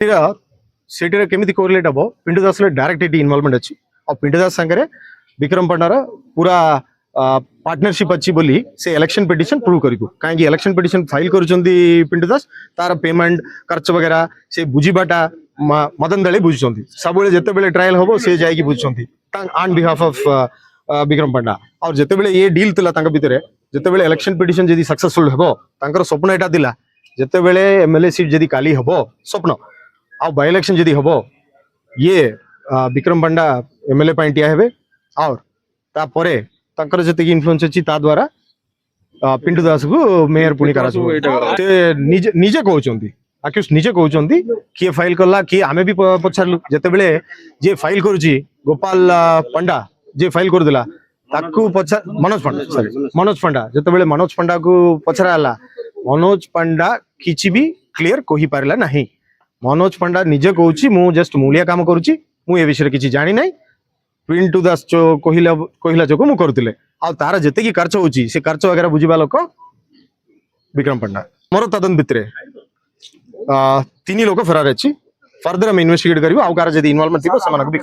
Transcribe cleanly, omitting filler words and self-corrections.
सेठी केमी कोरिलेट हम पिंटू दास डायरेक्ट ये इनवॉल्वमेंट अच्छी और पिंटू दास सांगे विक्रम पंडार पूरा पार्टनरशिप अच्छी बोली से इलेक्शन पिटिशन प्रूव करू कहीं इलेक्शन पिटिशन फाइल कर पिंटू दास तार पेमेंट खर्च वगैरह से बुझीबाटा मदन दले बुझुंट सब जिते ट्रायल हम से जाकि बुझुंट ऑन बिहाफ ऑफ विक्रम पंडा और जिते ये डील थिला भितर जिते इलेक्शन पिटिशन जदि सक्सेसफुल हम स्वप्न यहाँ थिला जिते एमएलए सीट जदि काली हम स्वप्न आ बाय इलेक्शन जदि हम ये विक्रम पंडा एमएलए ठिया हे और तापरे तांकर जति इन्फ्लुएंस अच्छी ता द्वारा पिंटू दास को मेयर पुणी करा निजे कहते आक्यूज निजे कहते किए फाइल कला किए आमे भी पचारू जिते जे फाइल करुची गोपाल पंडा जे फाइल करदेला ताकू पचार मनोज पंडा सॉरी मनोज पंडा जिते मनोज पंडा को पचरा मनोज पंडा किसी भी क्लियर कही पारला नहीं मनोज पंडा निजे कहूँ मु जस्ट मूलिया काम करुची मु ए विषय किसी जानी नहीं पिंटू दास जो कहला जो मु करुले आ तार जिते खर्च होची से खर्च वगैरह बुझा लोक विक्रम पंडा मोर तदन भितर 3 लोक फेरार अच्छी फर्दर आम इन्वेस्टिगेट करूँ आउ कार इनवॉल्वमेंट थी भी